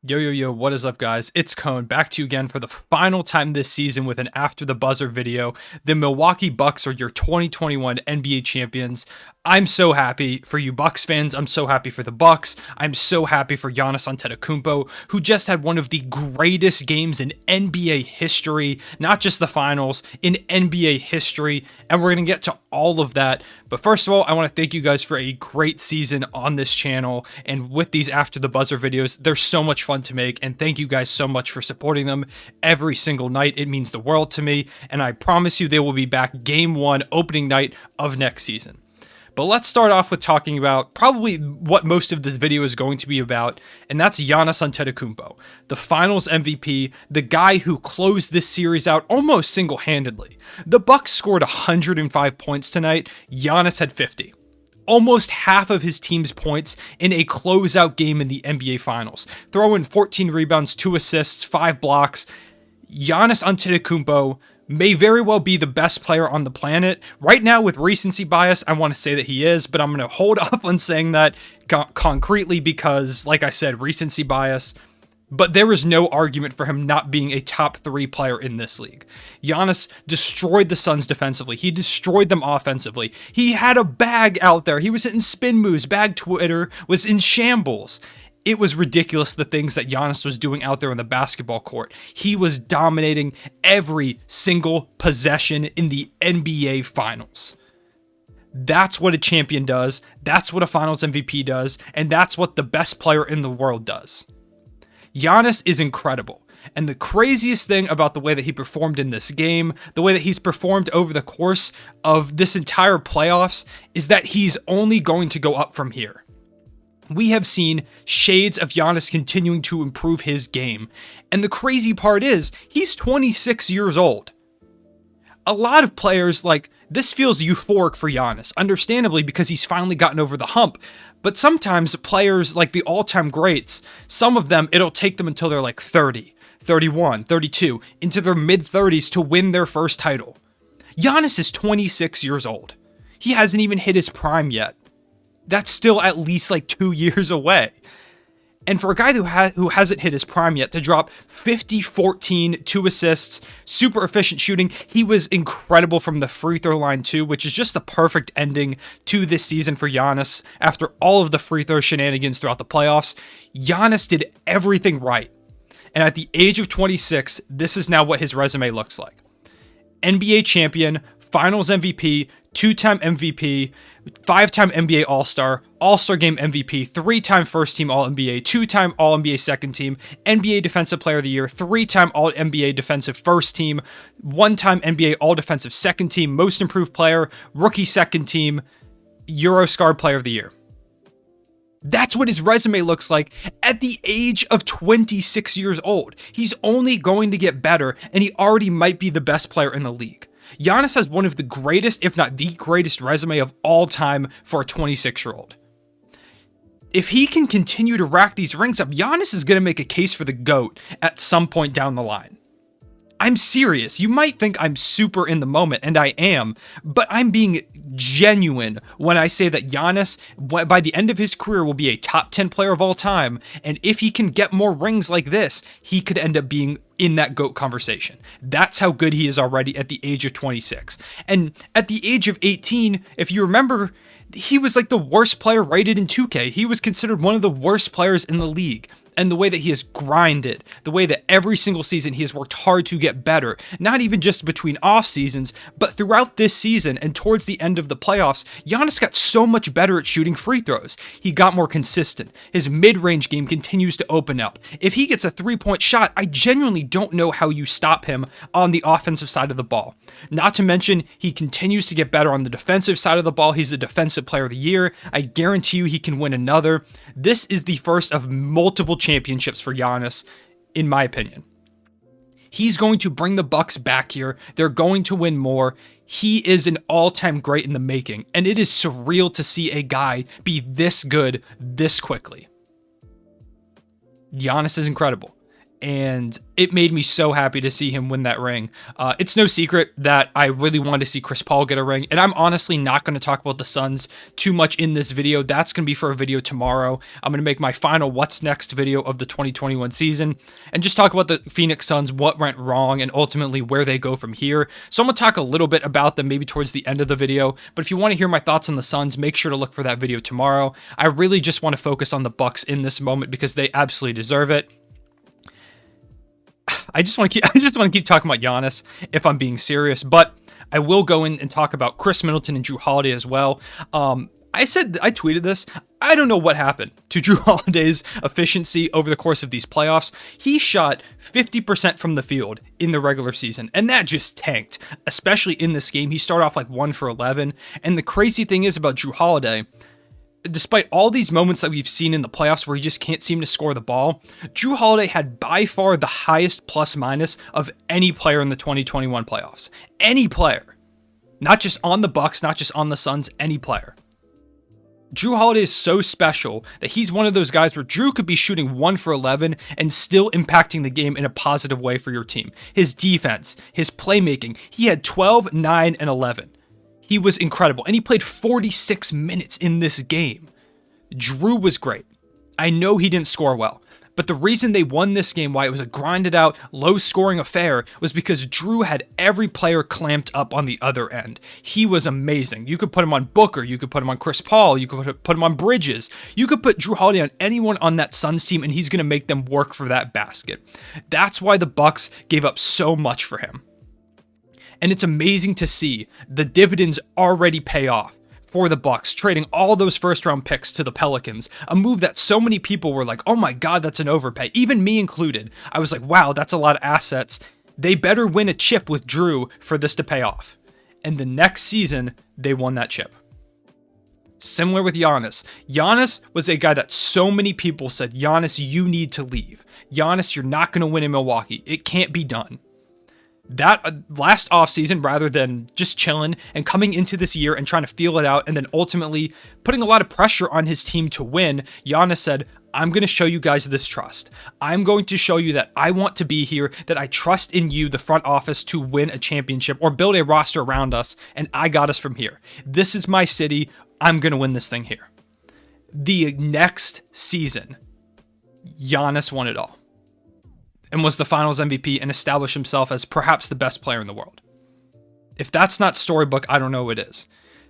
Yo, what is up, guys? It's Cone, back to you again for the final time this season with an After the Buzzer video. The Milwaukee Bucks are your 2021 NBA champions. I'm so happy for you Bucks fans. I'm so happy for the Bucks. I'm so happy for Giannis Antetokounmpo, who just had one of the greatest games in NBA history, not just the finals, in NBA history, and we're going to get to all of that. But first of all, I want to thank you guys for a great season on this channel, and with these After the Buzzer videos, they're so much fun to make, and thank you guys so much for supporting them every single night. It means the world to me, and I promise you they will be back Game 1, opening night of next season. But let's start off with talking about probably what most of this video is going to be about, and that's Giannis Antetokounmpo, the Finals MVP, the guy who closed this series out almost single-handedly. The Bucks scored 105 points tonight. Giannis had 50. Almost half of his team's points in a closeout game in the NBA Finals. Throw in 14 rebounds, 2 assists, 5 blocks. Giannis Antetokounmpo may very well be the best player on the planet. Right now, with recency bias, I want to say that he is, but I'm going to hold up on saying that concretely because, like I said, recency bias. But there is no argument for him not being a top 3 player in this league. Giannis destroyed the Suns defensively. He destroyed them offensively. He had a bag out there. He was hitting spin moves. Bag Twitter was in shambles. It was ridiculous the things that Giannis was doing out there on the basketball court. He was dominating every single possession in the NBA Finals. That's what a champion does. That's what a Finals MVP does. And that's what the best player in the world does. Giannis is incredible. And the craziest thing about the way that he performed in this game, the way that he's performed over the course of this entire playoffs, is that he's only going to go up from here. We have seen shades of Giannis continuing to improve his game. And the crazy part is, he's 26 years old. A lot of players, this feels euphoric for Giannis, understandably because he's finally gotten over the hump. But sometimes players like the all-time greats, some of them, it'll take them until they're 30, 31, 32, into their mid-30s to win their first title. Giannis is 26 years old. He hasn't even hit his prime yet. That's still at least 2 years away. And for a guy who hasn't hit his prime yet to drop 50, 14, 2 assists, super efficient shooting, he was incredible from the free throw line too, which is just the perfect ending to this season for Giannis. After all of the free throw shenanigans throughout the playoffs, Giannis did everything right. And at the age of 26, this is now what his resume looks like. NBA champion, Finals MVP, 2-time MVP, 5-time NBA All-Star, All-Star Game MVP, 3-time First-Team All-NBA, 2-time All-NBA Second Team, NBA Defensive Player of the Year, 3-time All-NBA Defensive First Team, 1-time NBA All-Defensive Second Team, Most Improved Player, Rookie Second Team, Eurostar Player of the Year. That's what his resume looks like at the age of 26 years old. He's only going to get better, and he already might be the best player in the league. Giannis has one of the greatest, if not the greatest, resume of all time for a 26-year-old. If he can continue to rack these rings up, Giannis is going to make a case for the GOAT at some point down the line. I'm serious. You might think I'm super in the moment, and I am, but I'm being genuine when I say that Giannis, by the end of his career, will be a top 10 player of all time, and if he can get more rings like this, he could end up being in that GOAT conversation. That's how good he is already at the age of 26. And at the age of 18, if you remember, he was the worst player rated in 2K. He was considered one of the worst players in the league. And the way that he has grinded, the way that every single season he has worked hard to get better, not even just between off seasons, but throughout this season and towards the end of the playoffs, Giannis got so much better at shooting free throws. He got more consistent. His mid-range game continues to open up. If he gets a 3-point shot, I genuinely don't know how you stop him on the offensive side of the ball. Not to mention, he continues to get better on the defensive side of the ball. He's the Defensive Player of the Year. I guarantee you he can win another. This is the first of multiple championships for Giannis, in my opinion. He's going to bring the Bucks back here. They're going to win more. He is an all-time great in the making, and it is surreal to see a guy be this good this quickly. Giannis is incredible. and it made me so happy to see him win that ring. It's no secret that I really wanted to see Chris Paul get a ring, and I'm honestly not going to talk about the Suns too much in this video. That's going to be for a video tomorrow. I'm going to make my final what's next video of the 2021 season and just talk about the Phoenix Suns, what went wrong, and ultimately where they go from here. So I'm going to talk a little bit about them maybe towards the end of the video, but if you want to hear my thoughts on the Suns, make sure to look for that video tomorrow. I really just want to focus on the Bucks in this moment because they absolutely deserve it. I just want to keep talking about Giannis if I'm being serious, but I will go in and talk about Chris Middleton and Jrue Holiday as well. I tweeted this. I don't know what happened to Jrue Holiday's efficiency over the course of these playoffs. He shot 50% from the field in the regular season, and that just tanked, especially in this game. He started off like 1 for 11, and the crazy thing is about Jrue Holiday, despite all these moments that we've seen in the playoffs where he just can't seem to score the ball, Jrue Holiday had by far the highest plus minus of any player in the 2021 playoffs. Any player. Not just on the Bucks, not just on the Suns, any player. Jrue Holiday is so special that he's one of those guys where Jrue could be shooting 1 for 11 and still impacting the game in a positive way for your team. His defense, his playmaking, he had 12, 9, and 11. He was incredible, and he played 46 minutes in this game. Jrue was great. I know he didn't score well, but the reason they won this game, why it was a grinded out, low-scoring affair, was because Jrue had every player clamped up on the other end. He was amazing. You could put him on Booker, you could put him on Chris Paul, you could put him on Bridges. You could put Jrue Holiday on anyone on that Suns team, and he's going to make them work for that basket. That's why the Bucks gave up so much for him. And it's amazing to see the dividends already pay off for the Bucks, trading all those first-round picks to the Pelicans, a move that so many people were like, oh my God, that's an overpay. Even me included. I was like, wow, that's a lot of assets. They better win a chip with Jrue for this to pay off. And the next season, they won that chip. Similar with Giannis. Giannis was a guy that so many people said, Giannis, you need to leave. Giannis, you're not going to win in Milwaukee. It can't be done. That last offseason, rather than just chilling and coming into this year and trying to feel it out and then ultimately putting a lot of pressure on his team to win, Giannis said, I'm going to show you guys this trust. I'm going to show you that I want to be here, that I trust in you, the front office, to win a championship or build a roster around us, and I got us from here. This is my city. I'm going to win this thing here. The next season, Giannis won it all and was the finals MVP and established himself as perhaps the best player in the world. If that's not storybook, I don't know what is.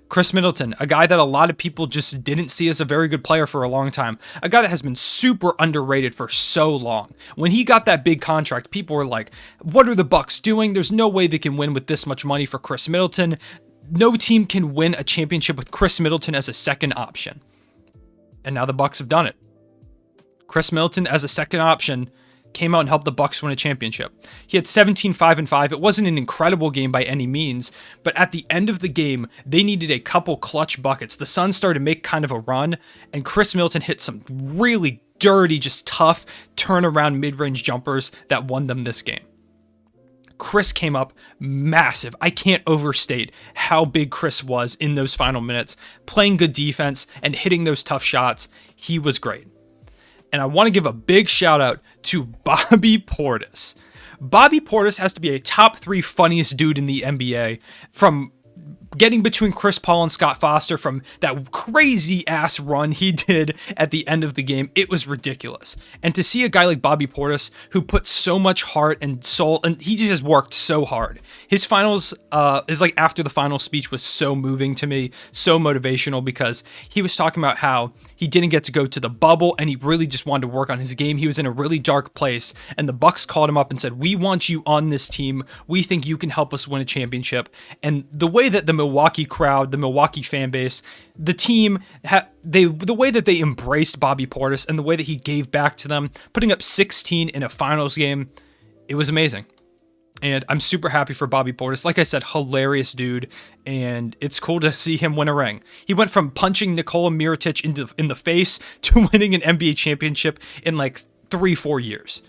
Chris Middleton, a guy that a lot of people just didn't see as a very good player for a long time. A guy that has been super underrated for so long. When he got that big contract, people were like, what are the Bucks doing? There's no way they can win with this much money for Chris Middleton. No team can win a championship with Chris Middleton as a second option. And now the Bucks have done it. Chris Middleton as a second option came out and helped the Bucks win a championship. He had 17, 5, and 5. It wasn't an incredible game by any means, but at the end of the game, they needed a couple clutch buckets. The Suns started to make kind of a run, and Chris Middleton hit some really dirty, just tough turnaround mid-range jumpers that won them this game. Chris came up massive. I can't overstate how big Chris was in those final minutes, playing good defense and hitting those tough shots. He was great. And I want to give a big shout out to Bobby Portis. Bobby Portis has to be a top 3 funniest dude in the NBA, from getting between Chris Paul and Scott Foster from that crazy ass run he did at the end of the game. It was ridiculous. And to see a guy like Bobby Portis, who put so much heart and soul, and he just worked so hard. His finals, is like after the final speech was so moving to me, so motivational, because he was talking about how he didn't get to go to the bubble and he really just wanted to work on his game. He was in a really dark place, and the Bucks called him up and said, we want you on this team. We think you can help us win a championship. And the way that the Milwaukee crowd, the Milwaukee fan base, the team, the way that they embraced Bobby Portis and the way that he gave back to them, putting up 16 in a finals game, it was amazing. And I'm super happy for Bobby Portis. Like I said, hilarious dude, and it's cool to see him win a ring. He went from punching Nikola Mirotic in the face to winning an NBA championship in like 3-4 years.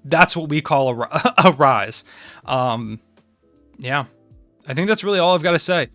That's what we call a rise. Yeah, I think that's really all I've got to say.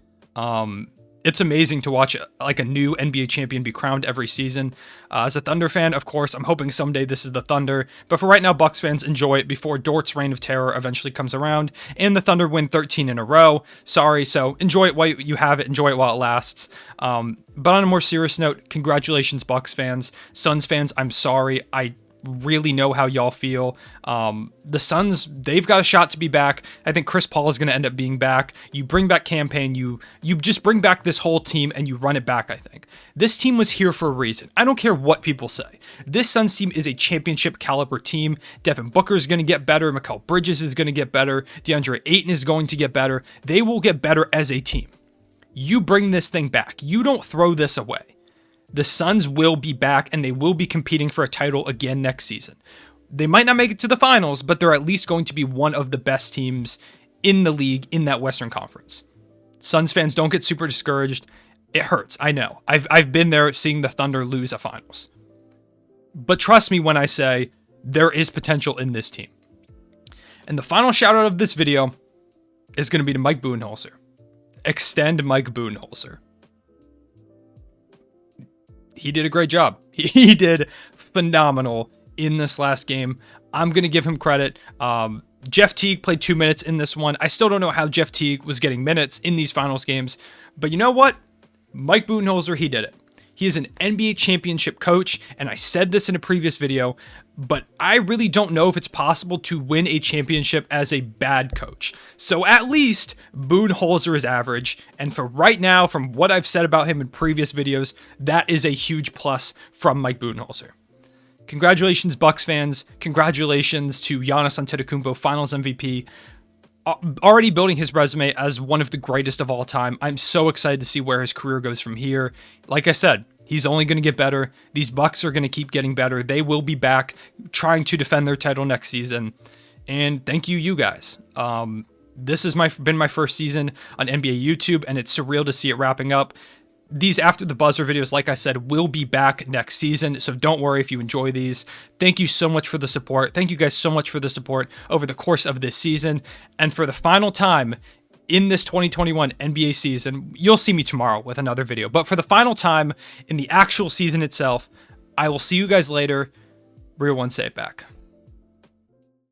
It's amazing to watch like a new NBA champion be crowned every season. As a Thunder fan, of course, I'm hoping someday this is the Thunder. But for right now, Bucks fans, enjoy it before Dort's reign of terror eventually comes around and the Thunder win 13 in a row. Sorry, so enjoy it while you have it. Enjoy it while it lasts. But on a more serious note, congratulations, Bucks fans. Suns fans, I'm sorry. I really know how y'all feel. The Suns, they've got a shot to be back. I think Chris Paul is going to end up being back. You bring back campaign, you just bring back this whole team and you run it back, I think. This team was here for a reason. I don't care what people say. This Suns team is a championship caliber team. Devin Booker is going to get better. Mikal Bridges is going to get better. DeAndre Ayton is going to get better. They will get better as a team. You bring this thing back. You don't throw this away. The Suns will be back and they will be competing for a title again next season. They might not make it to the finals, but they're at least going to be one of the best teams in the league in that Western Conference. Suns fans, don't get super discouraged. It hurts, I know. I've been there seeing the Thunder lose a finals. But trust me when I say there is potential in this team. And the final shout out of this video is going to be to Mike Budenholzer. Extend Mike Budenholzer. He did a great job. He did phenomenal in this last game. I'm going to give him credit. Jeff Teague played 2 minutes in this one. I still don't know how Jeff Teague was getting minutes in these finals games. But you know what? Mike Budenholzer, he did it. He is an NBA championship coach, and I said this in a previous video, but I really don't know if it's possible to win a championship as a bad coach. So at least Budenholzer is average, and for right now, from what I've said about him in previous videos, that is a huge plus from Mike Budenholzer. Congratulations, Bucks fans. Congratulations to Giannis Antetokounmpo, Finals MVP. Already building his resume as one of the greatest of all time. I'm so excited to see where his career goes from here. Like I said, he's only going to get better. These Bucks are going to keep getting better. They will be back trying to defend their title next season. And thank you guys. This has been my first season on NBA YouTube, and it's surreal to see it wrapping up. These After the Buzzer videos, like I said, will be back next season, so don't worry if you enjoy these. Thank you so much for the support. Thank you guys so much for the support over the course of this season. And for the final time in this 2021 NBA season, you'll see me tomorrow with another video. But for the final time in the actual season itself, I will see you guys later. Real One, say it back.